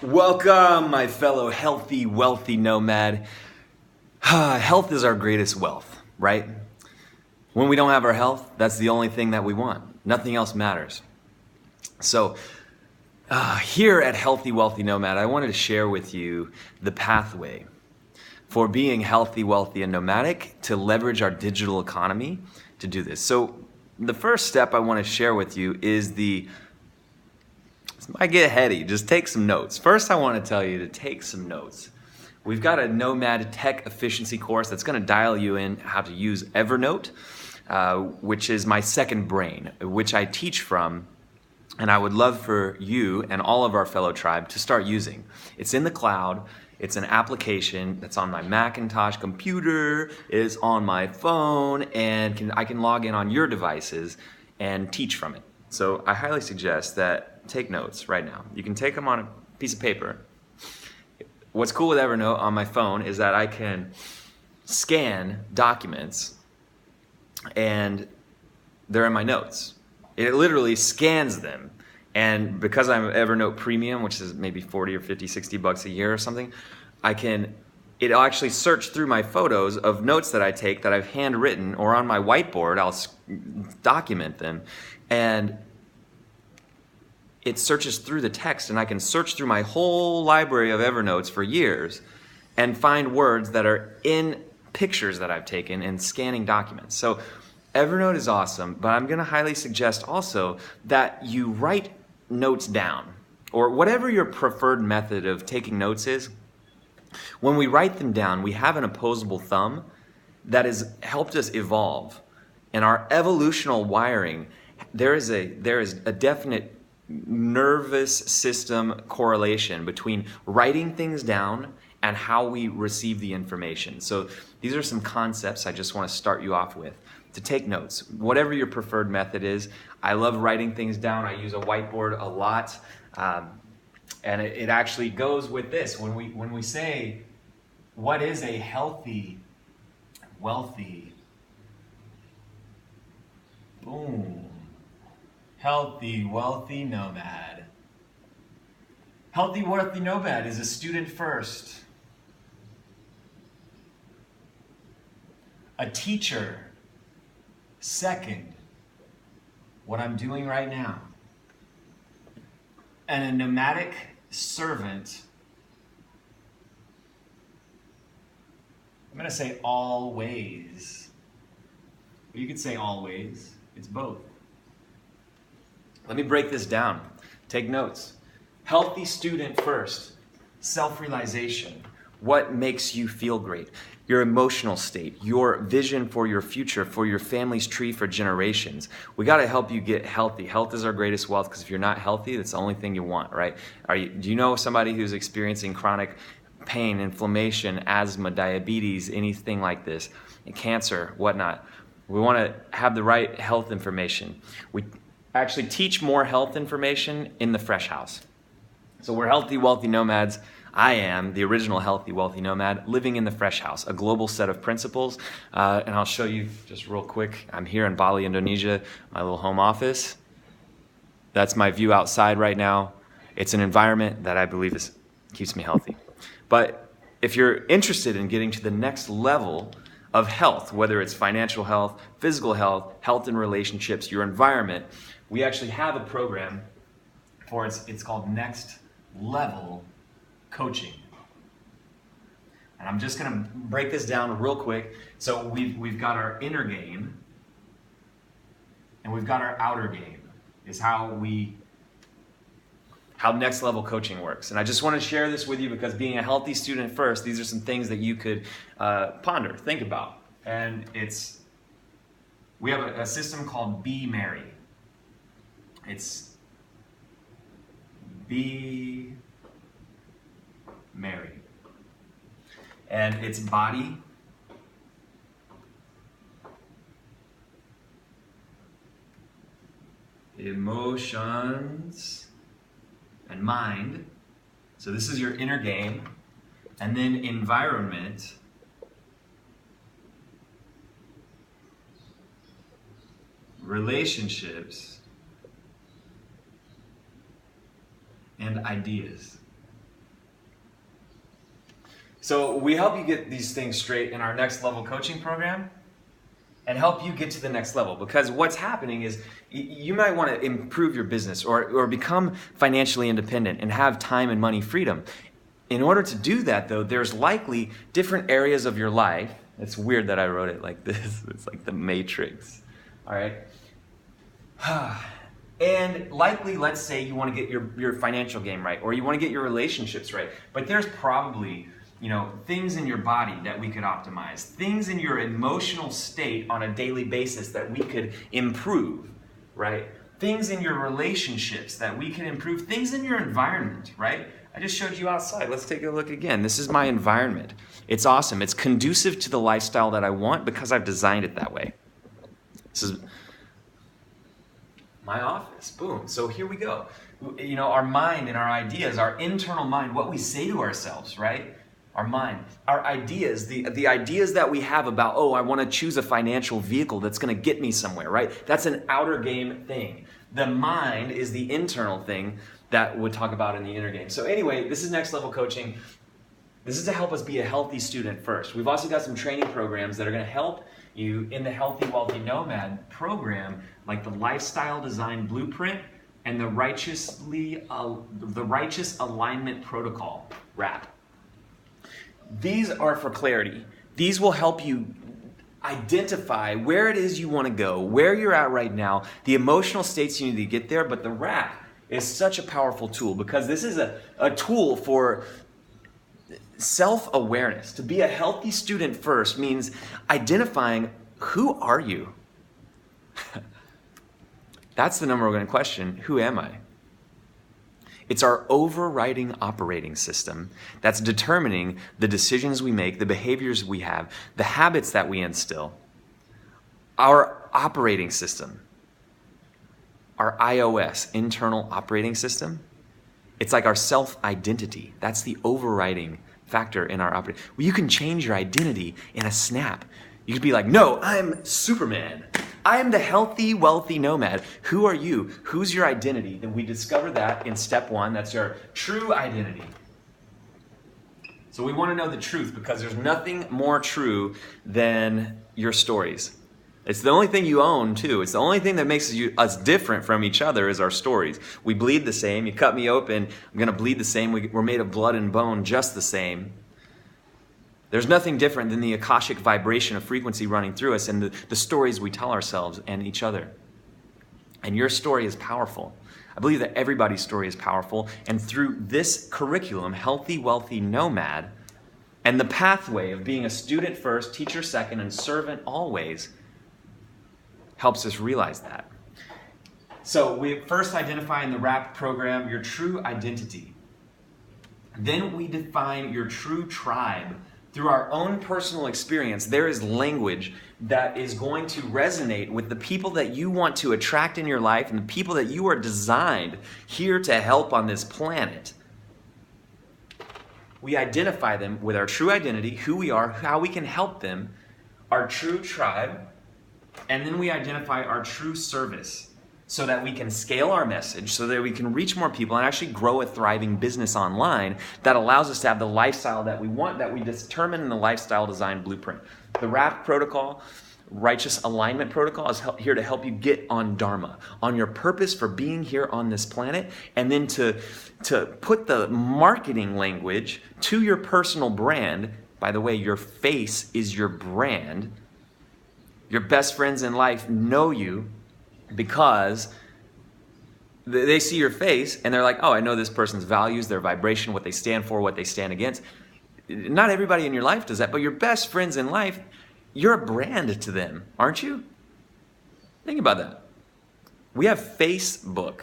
Welcome, my fellow healthy, wealthy nomad. Health is our greatest wealth, right? When we don't have our health, that's the only thing that we want. Nothing else matters. So, here at Healthy, Wealthy Nomad, I wanted to share with you the pathway for being healthy, wealthy, and nomadic to leverage our digital economy to do this. So, the first step I want to share with you is I get heady, just take some notes. First, I want to tell you to take some notes. We've got a Nomad Tech Efficiency course that's going to dial you in how to use Evernote, which is my second brain, which I teach from, and I would love for you and all of our fellow tribe to start using. It's in the cloud. It's an application that's on my Macintosh computer, is on my phone, and I can log in on your devices and teach from it. So I highly suggest that take notes right now. You can take them on a piece of paper. What's cool with Evernote on my phone is that I can scan documents and they're in my notes. It literally scans them. And because I'm Evernote Premium, which is maybe 40 or 50, 60 bucks a year or something, it'll actually search through my photos of notes that I take that I've handwritten, or on my whiteboard, I'll document them. And it searches through the text, and I can search through my whole library of Evernotes for years and find words that are in pictures that I've taken in scanning documents. So Evernote is awesome, but I'm going to highly suggest also that you write notes down, or whatever your preferred method of taking notes is. When we write them down, we have an opposable thumb that has helped us evolve. In our evolutional wiring, there is a definite nervous system correlation between writing things down and how we receive the information. So these are some concepts I just want to start you off with to take notes. Whatever your preferred method is, I love writing things down. I use a whiteboard a lot, and it actually goes with this. When we say, what is a healthy, wealthy, healthy, wealthy nomad. Healthy, wealthy nomad is a student first, a teacher second, what I'm doing right now, and a nomadic servant. I'm going to say always. You could say always. It's both. Let me break this down. Take notes. Healthy student first. Self-realization. What makes you feel great? Your emotional state, your vision for your future, for your family's tree for generations. We got to help you get healthy. Health is our greatest wealth, because if you're not healthy, that's the only thing you want, right? Do you know somebody who's experiencing chronic pain, inflammation, asthma, diabetes, anything like this, cancer, whatnot? We want to have the right health information. We actually teach more health information in the Fresh House. So we're healthy, wealthy nomads. I am the original healthy, wealthy nomad living in the Fresh House, a global set of principles. And I'll show you just real quick. I'm here in Bali, Indonesia, my little home office. That's my view outside right now. It's an environment that I believe keeps me healthy. But if you're interested in getting to the next level of health, whether it's financial health, physical health, health in relationships, your environment, we actually have a program for it's called Next Level Coaching. And I'm just going to break this down real quick. So we've got our inner game and we've got our outer game, is how Next Level Coaching works. And I just want to share this with you because being a healthy student first, these are some things that you could ponder, think about. And we have a system called Be Merry. It's Be Merry. And it's body, emotions, and mind. So this is your inner game. And then environment, relationships, and ideas. So we help you get these things straight in our next level coaching program and help you get to the next level, because what's happening is you might want to improve your business or become financially independent and have time and money freedom. In order to do that, though, there's likely different areas of your life. It's weird that I wrote it like this. It's like the Matrix. All right. And likely, let's say you want to get your financial game right, or you want to get your relationships right. But there's probably, things in your body that we could optimize, things in your emotional state on a daily basis that we could improve, right? Things in your relationships that we can improve, things in your environment, right? I just showed you outside. Let's take a look again. This is my environment. It's awesome. It's conducive to the lifestyle that I want because I've designed it that way. This is my office. Boom. So here we go. Our mind and our ideas, our internal mind, what we say to ourselves, right? Our mind, our ideas, the ideas that we have about, I want to choose a financial vehicle that's going to get me somewhere, right? That's an outer game thing. The mind is the internal thing that we'll talk about in the inner game. So anyway, this is next level coaching. This is to help us be a healthy student first. We've also got some training programs that are going to help you in the Healthy, Wealthy Nomad program, like the Lifestyle Design Blueprint and the Righteous Alignment Protocol, RAP. These are for clarity. These will help you identify where it is you want to go, where you're at right now, the emotional states you need to get there. But the RAP is such a powerful tool because this is a tool for self-awareness. To be a healthy student first means identifying, who are you? That's the number one question. Who am I? It's our overriding operating system that's determining the decisions we make, the behaviors we have, the habits that we instill. Our operating system, our iOS, internal operating system, it's like our self-identity. That's the overriding factor in our operating. Well, you can change your identity in a snap. You could be like, no, I'm Superman. I am the healthy, wealthy nomad. Who are you? Who's your identity? Then we discover that in step one. That's your true identity. So we want to know the truth because there's nothing more true than your stories. It's the only thing you own, too. It's the only thing that makes us different from each other is our stories. We bleed the same. You cut me open, I'm going to bleed the same. We're made of blood and bone just the same. There's nothing different than the Akashic vibration of frequency running through us and the stories we tell ourselves and each other. And your story is powerful. I believe that everybody's story is powerful. And through this curriculum, Healthy, Wealthy Nomad, and the pathway of being a student first, teacher second, and servant always, helps us realize that. So we first identify in the RAP program your true identity. Then we define your true tribe. Through our own personal experience, there is language that is going to resonate with the people that you want to attract in your life and the people that you are designed here to help on this planet. We identify them with our true identity, who we are, how we can help them, our true tribe, and then we identify our true service so that we can scale our message, so that we can reach more people and actually grow a thriving business online that allows us to have the lifestyle that we want, that we determine in the Lifestyle Design Blueprint. The RAP protocol, Righteous Alignment Protocol, is here to help you get on Dharma, on your purpose for being here on this planet, and then to put the marketing language to your personal brand. By the way, your face is your brand. Your best friends in life know you because they see your face and they're like, I know this person's values, their vibration, what they stand for, what they stand against. Not everybody in your life does that, but your best friends in life, you're a brand to them, aren't you? Think about that. We have Facebook.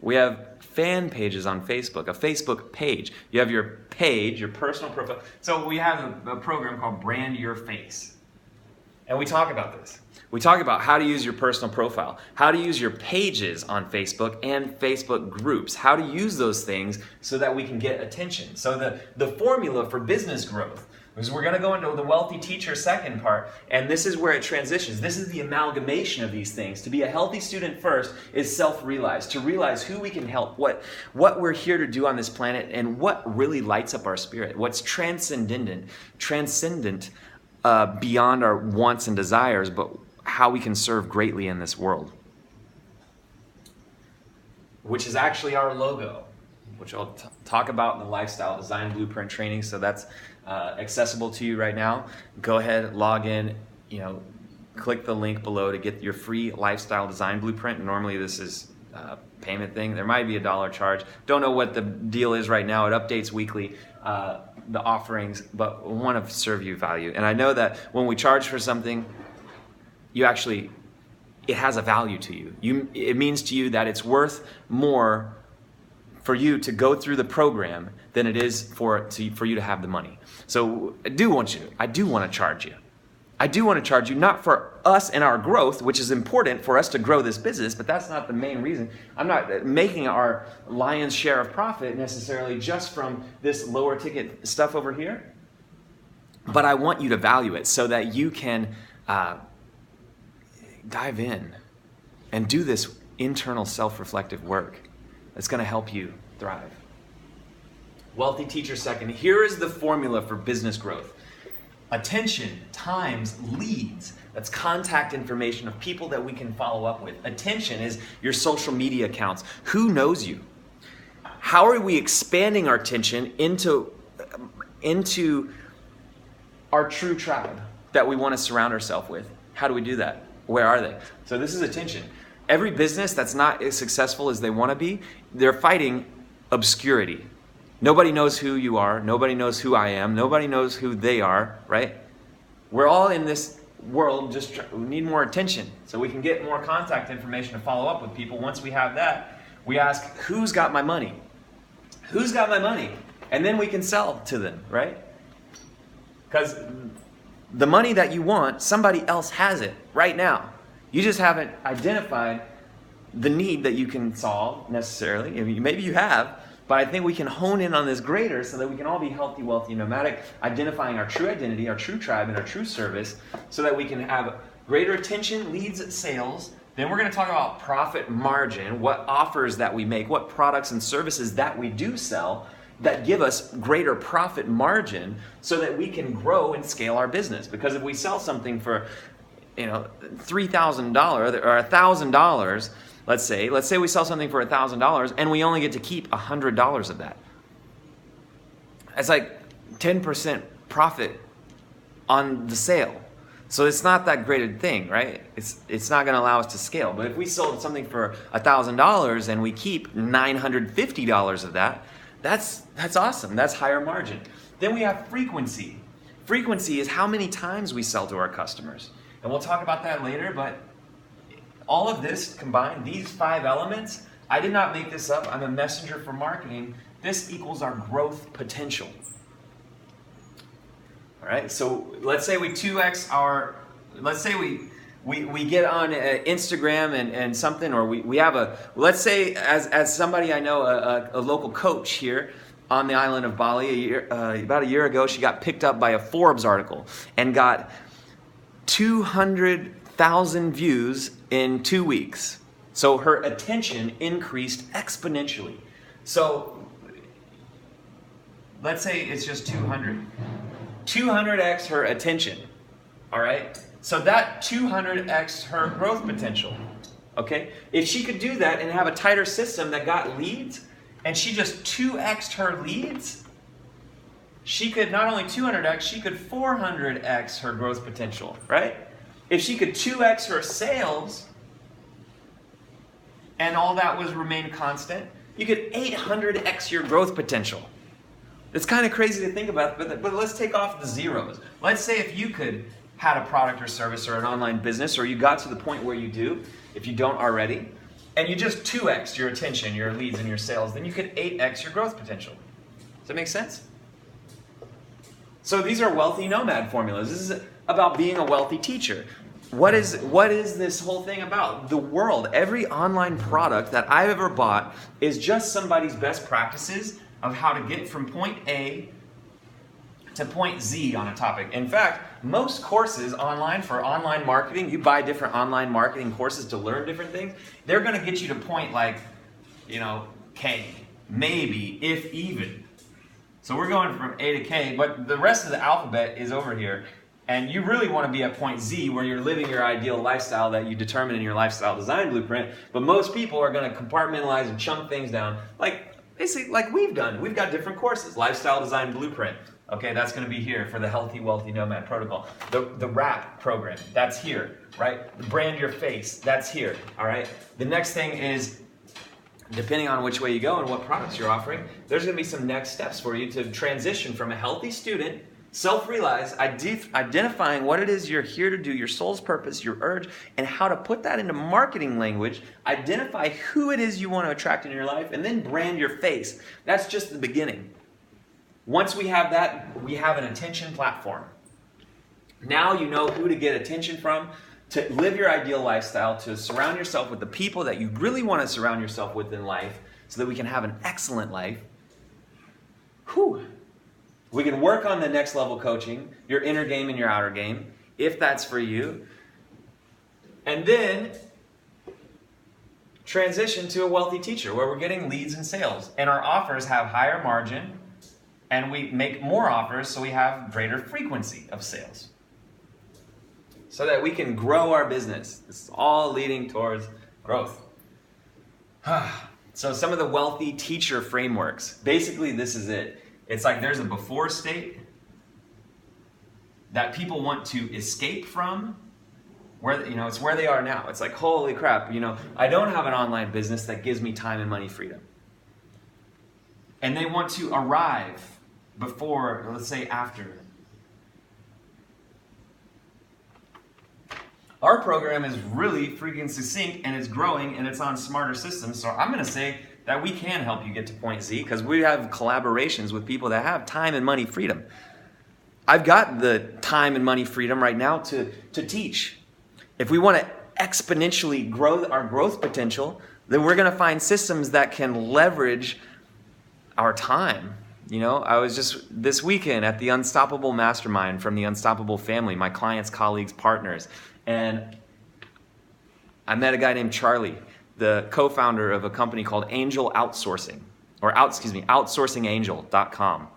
We have fan pages on Facebook, a Facebook page. You have your page, your personal profile. So we have a program called Brand Your Face. And we talk about this. We talk about how to use your personal profile, how to use your pages on Facebook and Facebook groups, how to use those things so that we can get attention. So the formula for business growth, Because we're going to go into the wealthy teacher second part, and this is where it transitions. This is the amalgamation of these things. To be a healthy student first is self-realize, to realize who we can help, what we're here to do on this planet, and what really lights up our spirit, what's transcendent beyond our wants and desires, but how we can serve greatly in this world. Which is actually our logo, which I'll talk about in the Lifestyle Design Blueprint training. So that's accessible to you right now. Go ahead, log in, click the link below to get your free Lifestyle Design Blueprint. Normally this is a payment thing. There might be a $1 charge. Don't know what the deal is right now. It updates weekly, the offerings, but we want to serve you value. And I know that when we charge for something, it has a value to you. It means to you that it's worth more for you to go through the program than it is for you to have the money. So I do want to charge you. I do want to charge you, not for us and our growth, which is important for us to grow this business, but that's not the main reason. I'm not making our lion's share of profit necessarily just from this lower ticket stuff over here, but I want you to value it so that you can dive in and do this internal self-reflective work that's going to help you thrive. Wealthy teacher second. Here is the formula for business growth. Attention times leads. That's contact information of people that we can follow up with. Attention is your social media accounts. Who knows you? How are we expanding our attention into our true tribe that we want to surround ourselves with? How do we do that? Where are they? So this is attention. Every business that's not as successful as they want to be, they're fighting obscurity. Nobody knows who you are. Nobody knows who I am. Nobody knows who they are, right? We're all in this world, we need more attention so we can get more contact information to follow up with people. Once we have that, we ask, who's got my money? Who's got my money? And then we can sell to them, right? Because the money that you want, somebody else has it right now. You just haven't identified the need that you can solve necessarily. I mean, maybe you have, but I think we can hone in on this greater so that we can all be healthy, wealthy, nomadic, identifying our true identity, our true tribe, and our true service so that we can have greater attention, leads, sales. Then we're going to talk about profit margin, what offers that we make, what products and services that we do sell that give us greater profit margin so that we can grow and scale our business. Because if we sell something for $3,000 or $1,000, let's say we sell something for $1,000 and we only get to keep $100 of that. It's like 10% profit on the sale. So it's not that great a thing, right? It's not going to allow us to scale. But if we sold something for $1,000 and we keep $950 of that, that's awesome. That's higher margin. Then we have frequency. Frequency is how many times we sell to our customers. And we'll talk about that later, but all of this combined, these 5 elements, I did not make this up. I'm a messenger for marketing. This equals our growth potential. All right, so let's say we 2x let's say we get on Instagram and something, or we have let's say as somebody I know, a local coach here on the island of Bali, about a year ago, she got picked up by a Forbes article and got 200,000 views in 2 weeks. So her attention increased exponentially. So let's say it's just 200x her attention. All right? So that 200x her growth potential. Okay? If she could do that and have a tighter system that got leads, and she just 2x'd her leads, she could not only 200x, she could 400x her growth potential, right? If she could 2x her sales, and all that was remained constant, you could 800x your growth potential. It's kind of crazy to think about, but let's take off the zeros. Let's say if you could had a product or service or an online business, or you got to the point where you do, if you don't already, and you just 2x your attention, your leads, and your sales, then you could 8x your growth potential. Does that make sense? So these are wealthy nomad formulas. This is about being a wealthy teacher. What is this whole thing about? The world, every online product that I've ever bought is just somebody's best practices of how to get from point A to point Z on a topic. In fact, most courses online for online marketing, you buy different online marketing courses to learn different things, they're going to get you to point like, K, maybe, if even. So we're going from A to K, but the rest of the alphabet is over here. And you really want to be at point Z where you're living your ideal lifestyle that you determine in your lifestyle design blueprint. But most people are going to compartmentalize and chunk things down basically like we've done. We've got different courses. Lifestyle design blueprint. Okay, that's going to be here for the Healthy, Wealthy Nomad protocol. The WRAP program, that's here, right? Brand your face, that's here, all right? The next thing is, depending on which way you go and what products you're offering, there's going to be some next steps for you to transition from a healthy student, self-realize, identifying what it is you're here to do, your soul's purpose, your urge, and how to put that into marketing language, identify who it is you want to attract in your life, and then brand your face. That's just the beginning. Once we have that, we have an attention platform. Now you know who to get attention from, to live your ideal lifestyle, to surround yourself with the people that you really want to surround yourself with in life so that we can have an excellent life. Whew. We can work on the next level coaching, your inner game and your outer game, if that's for you. And then transition to a wealthy teacher where we're getting leads and sales. And our offers have higher margin and we make more offers so we have greater frequency of sales. So that we can grow our business. This is all leading towards growth. So some of the wealthy teacher frameworks. Basically, this is it. It's like there's a before state that people want to escape from, where it's where they are now. It's like, holy crap, I don't have an online business that gives me time and money freedom. And they want to arrive before, let's say after. Our program is really freaking succinct and it's growing and it's on smarter systems. So I'm going to say that we can help you get to point Z because we have collaborations with people that have time and money freedom. I've got the time and money freedom right now to teach. If we want to exponentially grow our growth potential, then we're going to find systems that can leverage our time. I was just this weekend at the Unstoppable Mastermind from the Unstoppable family, my clients, colleagues, partners. And I met a guy named Charlie, the co-founder of a company called Angel Outsourcing, OutsourcingAngel.com.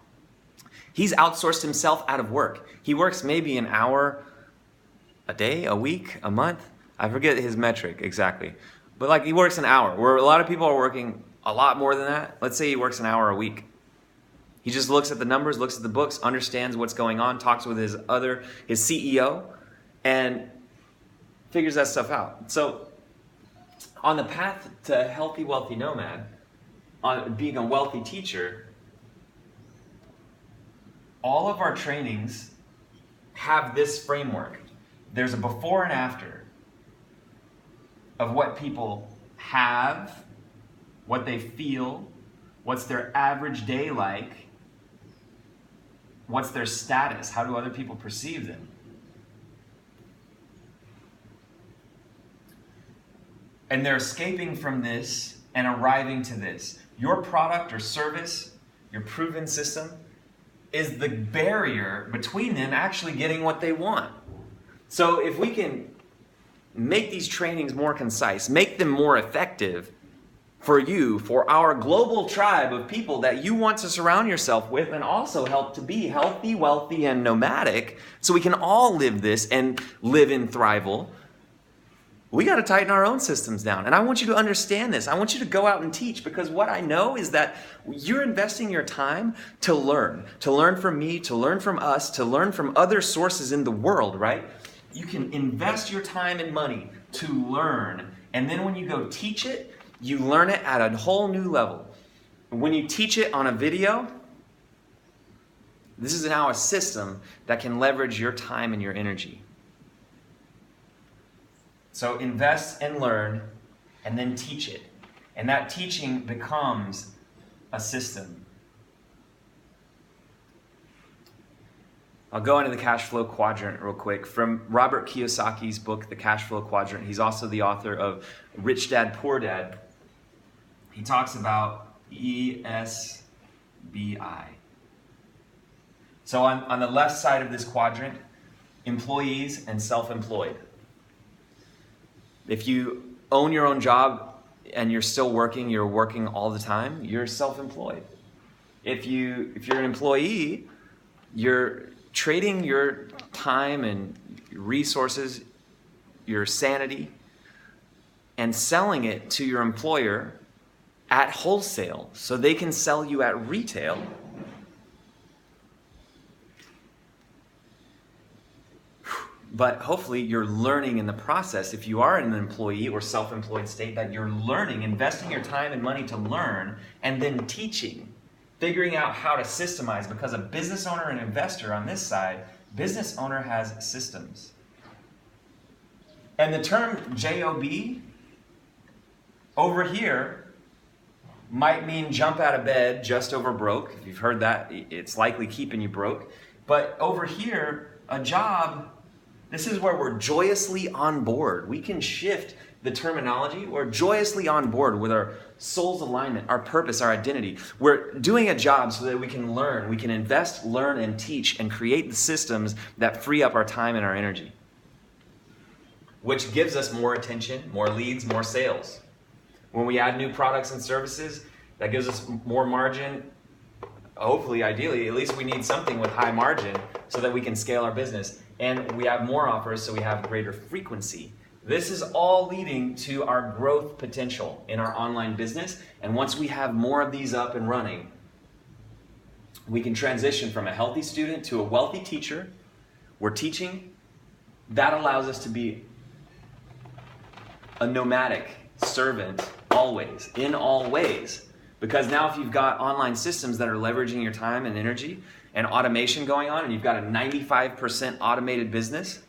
He's outsourced himself out of work. He works maybe an hour a day, a week, a month. I forget his metric exactly. But he works an hour, where a lot of people are working a lot more than that. Let's say he works an hour a week. He just looks at the numbers, looks at the books, understands what's going on, talks with his CEO, and figures that stuff out. So on the path to healthy, wealthy nomad, on being a wealthy teacher, all of our trainings have this framework. There's a before and after of what people have, what they feel, what's their average day like, what's their status, how do other people perceive them. And they're escaping from this and arriving to this. Your product or service, your proven system, is the barrier between them actually getting what they want. So if we can make these trainings more concise, make them more effective for you, for our global tribe of people that you want to surround yourself with, and also help to be healthy, wealthy, and nomadic, so we can all live this and live in thrival, we got to tighten our own systems down. And I want you to understand this. I want you to go out and teach, because what I know is that you're investing your time to learn from me, to learn from us, to learn from other sources in the world, right? You can invest your time and money to learn. And then when you go teach it, you learn it at a whole new level. When you teach it on a video, this is now a system that can leverage your time and your energy. So invest and learn, and then teach it. And that teaching becomes a system. I'll go into the cash flow quadrant real quick. From Robert Kiyosaki's book, The Cash Flow Quadrant. He's also the author of Rich Dad, Poor Dad. He talks about ESBI. So on the left side of this quadrant, employees and self-employed. If you own your own job and you're still working, you're working all the time, you're self-employed. If you're an employee, you're trading your time and resources, your sanity, and selling it to your employer at wholesale so they can sell you at retail. But hopefully you're learning in the process, if you are in an employee or self-employed state, that you're learning, investing your time and money to learn, and then teaching, figuring out how to systemize. Because a business owner and investor on this side, business owner has systems. And the term JOB over here might mean jump out of bed just over broke. If you've heard that, it's likely keeping you broke. But over here, a job, this is where we're joyously on board. We can shift the terminology. We're joyously on board with our soul's alignment, our purpose, our identity. We're doing a job so that we can learn, we can invest, learn, and teach, and create the systems that free up our time and our energy, which gives us more attention, more leads, more sales. When we add new products and services, that gives us more margin. Hopefully, ideally, at least we need something with high margin so that we can scale our business. And we have more offers, so we have greater frequency. This is all leading to our growth potential in our online business. And once we have more of these up and running, we can transition from a healthy student to a wealthy teacher. We're teaching. That allows us to be a nomadic servant always, in all ways. Because now if you've got online systems that are leveraging your time and energy and automation going on, and you've got a 95% automated business,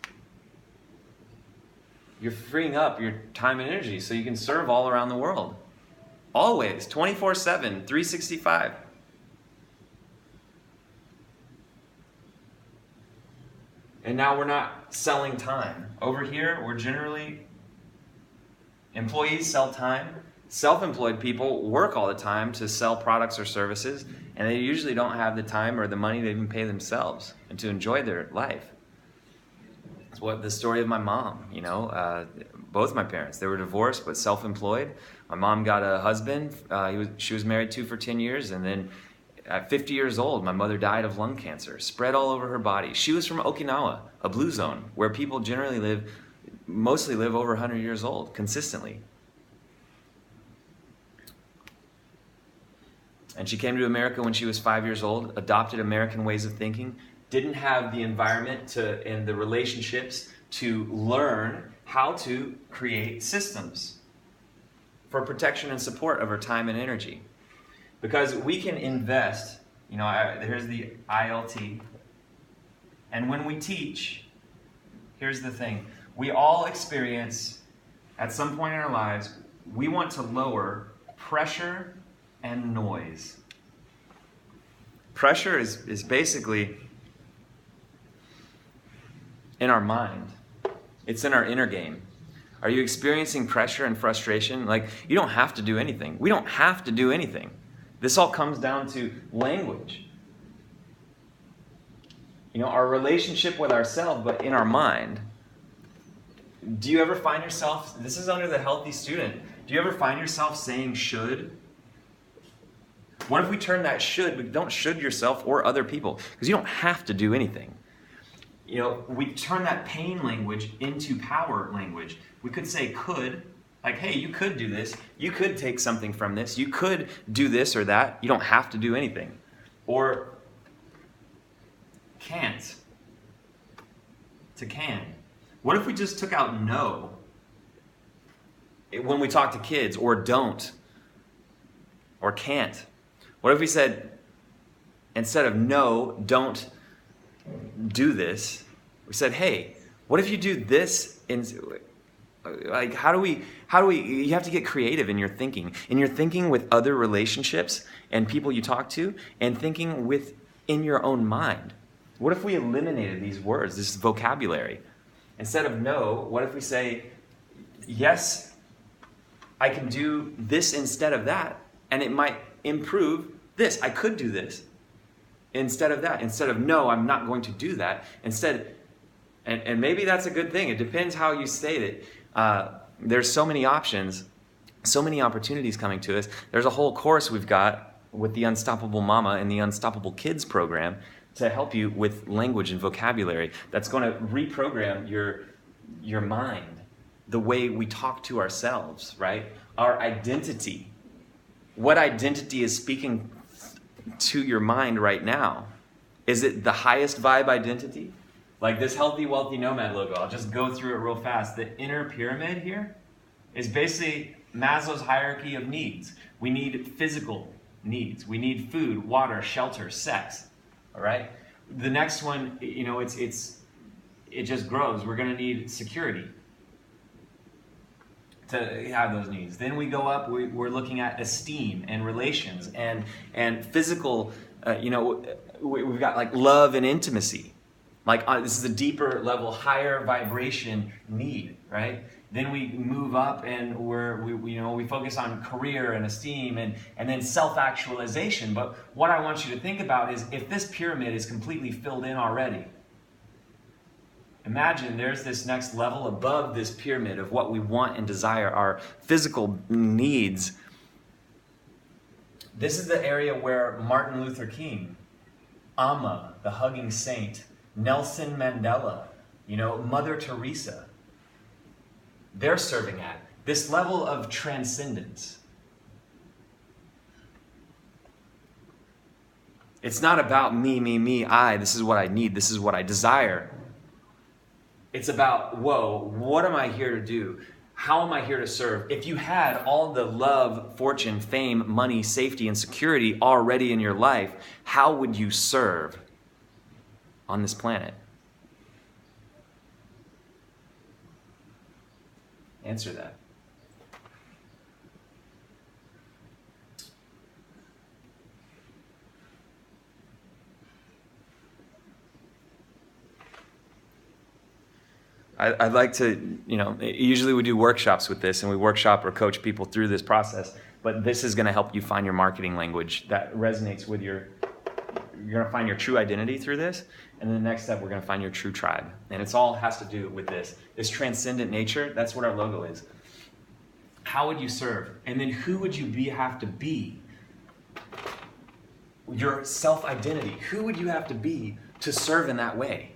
you're freeing up your time and energy so you can serve all around the world. Always, 24/7, 365. And now we're not selling time. Over here, we're generally, employees sell time. Self-employed people work all the time to sell products or services, and they usually don't have the time or the money to even pay themselves and to enjoy their life. It's what the story of my mom, both my parents, they were divorced but self-employed. My mom got a husband, she was married to for 10 years, and then at 50 years old, my mother died of lung cancer, spread all over her body. She was from Okinawa, a blue zone, where people generally mostly live over 100 years old, consistently. And she came to America when she was 5 years old, adopted American ways of thinking, didn't have the environment and the relationships to learn how to create systems for protection and support of her time and energy. Because we can invest, here's the ILT, and when we teach, here's the thing, we all experience, at some point in our lives, we want to lower pressure and noise. Pressure is basically in our mind. It's in our inner game. Are you experiencing pressure and frustration? You don't have to do anything. We don't have to do anything. This all comes down to language. Our relationship with ourselves, but in our mind. Do you ever find yourself, this is under the healthy student, do you ever find yourself saying should? What if we turn that should, but don't should yourself or other people? Because you don't have to do anything. We turn that pain language into power language. We could say could, hey, you could do this. You could take something from this. You could do this or that. You don't have to do anything. Or can't to can. What if we just took out no when we talk to kids, or don't, or can't? What if we said, instead of no, don't do this, we said, hey, what if you do this? How do we, you have to get creative in your thinking with other relationships and people you talk to, and thinking within your own mind. What if we eliminated these words, this vocabulary? Instead of no, what if we say, yes, I can do this instead of that, and it might improve this. I could do this. Instead of no, I'm not going to do that. Instead, and maybe that's a good thing. It depends how you state it. There's so many options, so many opportunities coming to us. There's a whole course we've got with the Unstoppable Mama and the Unstoppable Kids program to help you with language and vocabulary that's going to reprogram your mind, the way we talk to ourselves, right? Our identity. What identity is speaking to your mind right now? Is it the highest vibe identity? Like this Healthy, Wealthy Nomad logo. I'll just go through it real fast. The inner pyramid here is basically Maslow's hierarchy of needs. We need physical needs. We need food, water, shelter, sex. All right? The next one, it just grows. We're going to need security to have those needs. Then we go up, we're looking at esteem and relations and physical, we've got like love and intimacy. Like this is a deeper level, higher vibration need, right? Then we move up and we focus on career and esteem and then self-actualization. But what I want you to think about is if this pyramid is completely filled in already, imagine there's this next level above this pyramid of what we want and desire, our physical needs. This is the area where Martin Luther King, Amma, the hugging saint, Nelson Mandela, Mother Teresa, they're serving at. This level of transcendence. It's not about me, I, this is what I need, this is what I desire. It's about, whoa, what am I here to do? How am I here to serve? If you had all the love, fortune, fame, money, safety, and security already in your life, how would you serve on this planet? Answer that. I'd like to, usually we do workshops with this and we workshop or coach people through this process, but this is going to help you find your marketing language that resonates with you're going to find your true identity through this. And then the next step, we're going to find your true tribe. And it's all has to do with this transcendent nature. That's what our logo is. How would you serve? And then who would you have to be? Your self-identity. Who would you have to be to serve in that way?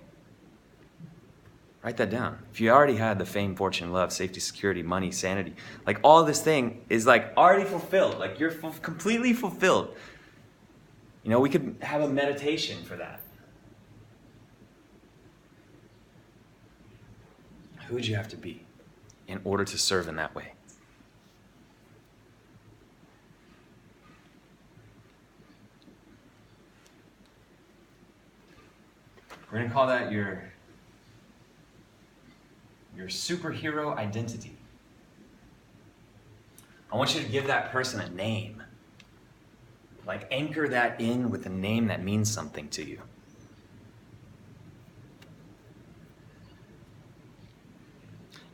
Write that down. If you already had the fame, fortune, love, safety, security, money, sanity, like all this thing is like already fulfilled. Like you're completely fulfilled. We could have a meditation for that. Who would you have to be in order to serve in that way? We're going to call that your superhero identity. I want you to give that person a name. Like anchor that in with a name that means something to you.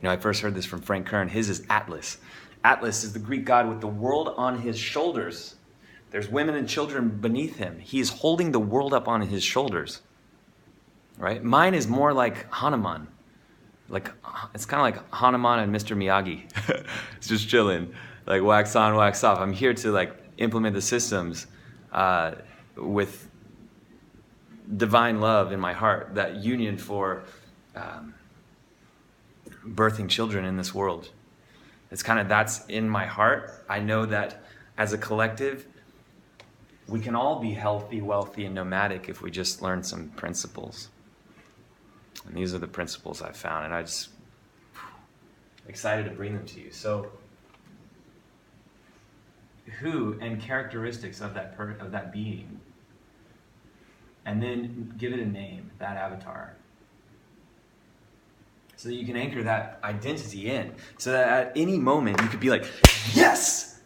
I first heard this from Frank Kern. His is Atlas. Atlas is the Greek god with the world on his shoulders. There's women and children beneath him. He's holding the world up on his shoulders. Right? Mine is more like Hanuman. It's kind of like Hanuman and Mr. Miyagi. It's just chilling. Like wax on, wax off. I'm here to implement the systems with divine love in my heart. That union for birthing children in this world. That's in my heart. I know that as a collective, we can all be healthy, wealthy, and nomadic if we just learn some principles. And these are the principles I've found, and I'm just excited to bring them to you. So, who and characteristics of that being, and then give it a name, that avatar, so that you can anchor that identity in, so that at any moment you could be like, yes,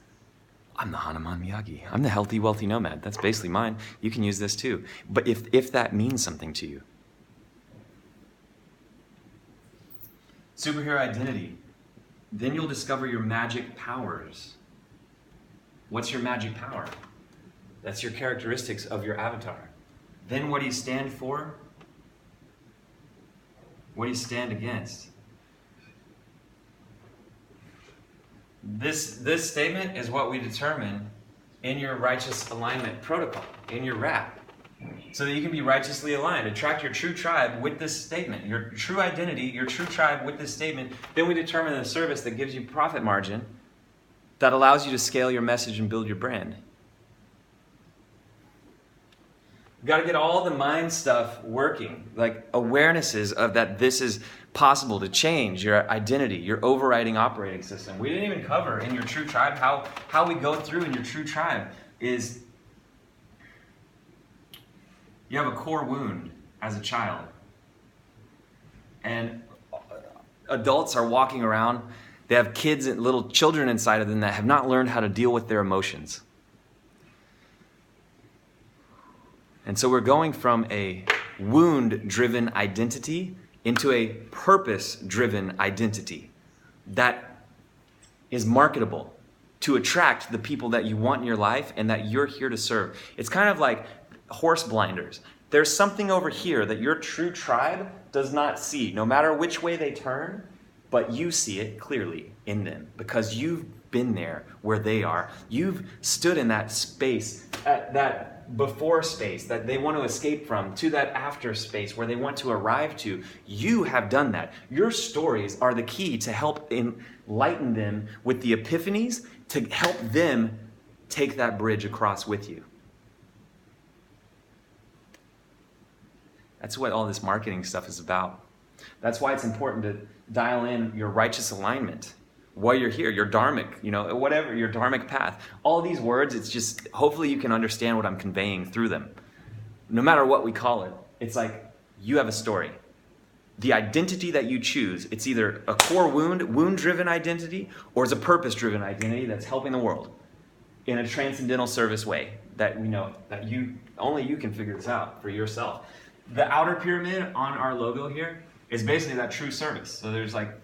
I'm the Hanuman Miyagi. I'm the Healthy, Wealthy Nomad. That's basically mine. You can use this too. But if that means something to you. Superhero identity. Then you'll discover your magic powers. What's your magic power? That's your characteristics of your avatar. then what do you stand for? What do you stand against? This statement is what we determine in your righteous alignment protocol, in your RAP, so that you can be righteously aligned. Attract your true tribe with this statement, your true identity, your true tribe with this statement. Then we determine the service that gives you profit margin that allows you to scale your message and build your brand. You've got to get all the mind stuff working, like awarenesses of that this is possible to change your identity, your overriding operating system. We didn't even cover in your true tribe how we go through in your true tribe is you have a core wound as a child. And adults are walking around, they have kids and little children inside of them that have not learned how to deal with their emotions. And so we're going from a wound-driven identity into a purpose-driven identity that is marketable to attract the people that you want in your life and that you're here to serve. It's kind of like horse blinders. There's something over here that your true tribe does not see, no matter which way they turn, but you see it clearly in them because you've been there where they are. You've stood in that space, that before space that they want to escape from, to that after space where they want to arrive to. You have done that. Your stories are the key to help enlighten them with the epiphanies, to help them take that bridge across with you. That's what all this marketing stuff is about. That's why it's important to dial in your righteous alignment while you're here, your dharmic, whatever, your dharmic path. All these words, it's just, hopefully you can understand what I'm conveying through them. No matter what we call it, it's like you have a story. The identity that you choose, it's either a core wound-driven identity, or it's a purpose-driven identity that's helping the world in a transcendental service way that we know, that only you can figure this out for yourself. The outer pyramid on our logo here is basically that true service. So there's like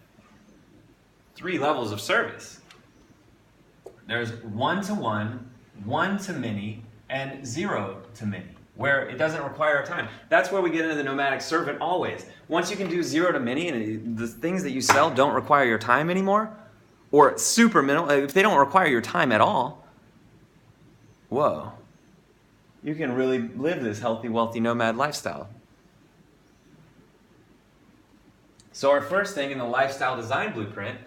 3 levels of service. There's 1-to-one, 1-to-many, and 0-to-many, where it doesn't require time. That's where we get into the nomadic servant always. Once you can do 0-to-many and the things that you sell don't require your time anymore, or super minimal, if they don't require your time at all, whoa, you can really live this healthy, wealthy nomad lifestyle. So our first thing in the lifestyle design blueprint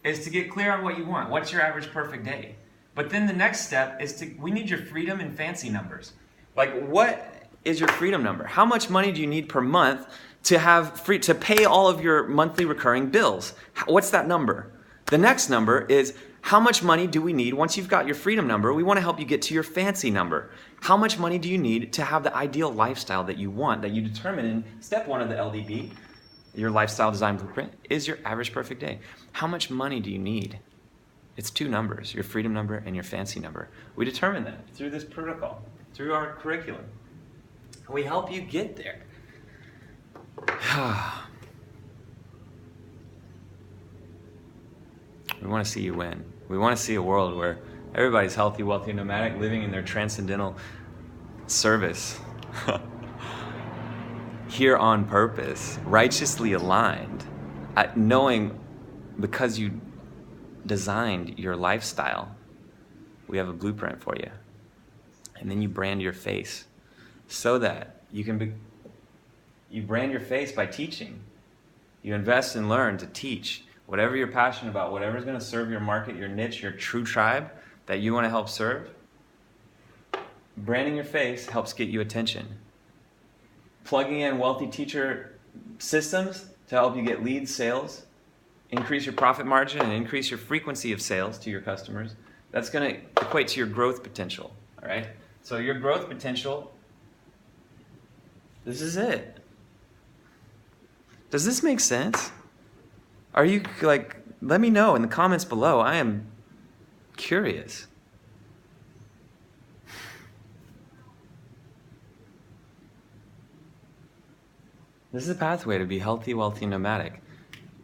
is to get clear on what you want. What's your average perfect day? But then the next step is we need your freedom and fancy numbers. Like, what is your freedom number? How much money do you need per month to pay all of your monthly recurring bills? What's that number? The next number is how much money do we need once you've got your freedom number? We want to help you get to your fancy number. How much money do you need to have the ideal lifestyle that you want, that you determine in step 1 of the LDB? Your lifestyle design blueprint is your average perfect day. How much money do you need? It's 2 numbers, your freedom number and your fancy number. We determine that through this protocol, through our curriculum. We help you get there. We want to see you win. We want to see a world where everybody's healthy, wealthy, nomadic, living in their transcendental service. Here on purpose, righteously aligned, knowing because you designed your lifestyle, we have a blueprint for you. And then you brand your face so that you brand your face by teaching. You invest and learn to teach whatever you're passionate about, whatever's going to serve your market, your niche, your true tribe that you want to help serve. Branding your face helps get you attention. Plugging in wealthy teacher systems to help you get leads, sales, increase your profit margin, and increase your frequency of sales to your customers. That's going to equate to your growth potential, all right? So your growth potential, this is it. Does this make sense? Are you let me know in the comments below. I am curious. This is a pathway to be healthy, wealthy, nomadic,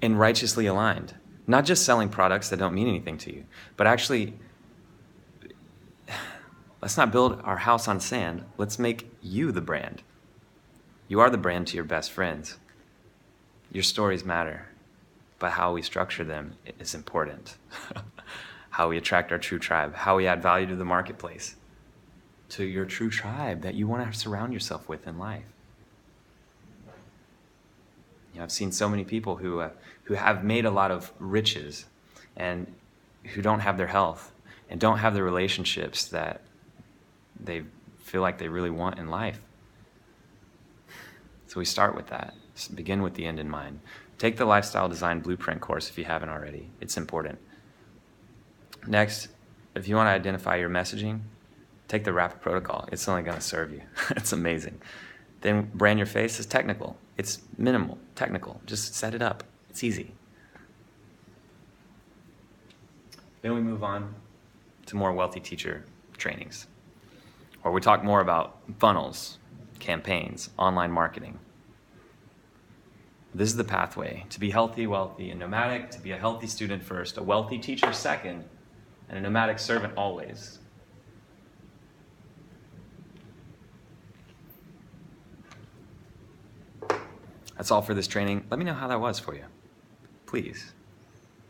and righteously aligned. Not just selling products that don't mean anything to you, but actually Let's not build our house on sand. Let's make you the brand. You are the brand to your best friends. Your stories matter, but how we structure them is important. How we attract our true tribe, how we add value to the marketplace, to your true tribe that you want to surround yourself with in life. I've seen so many people who have made a lot of riches and who don't have their health and don't have the relationships that they feel like they really want in life. So we start with that. Just begin with the end in mind. Take the Lifestyle Design Blueprint course if you haven't already. It's important. Next, if you want to identify your messaging, take the Rapid Protocol. It's only going to serve you. It's amazing. Then brand your face is technical. It's minimal, technical. Just set it up. It's easy. Then we move on to more wealthy teacher trainings, where we talk more about funnels, campaigns, online marketing. This is the pathway to be healthy, wealthy, and nomadic, to be a healthy student first, a wealthy teacher second, and a nomadic servant always. That's all for this training. Let me know how that was for you. Please,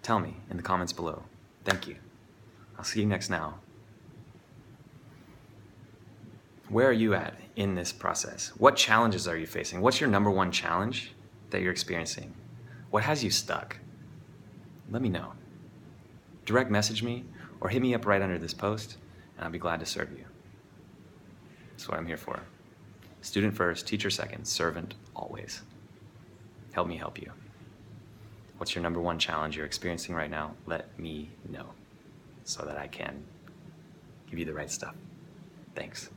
tell me in the comments below. Thank you. I'll see you next now. Where are you at in this process? What challenges are you facing? What's your number one challenge that you're experiencing? What has you stuck? Let me know. Direct message me or hit me up right under this post, and I'll be glad to serve you. That's what I'm here for. Student first, teacher second, servant always. Help me help you. What's your number one challenge you're experiencing right now? Let me know so that I can give you the right stuff. Thanks.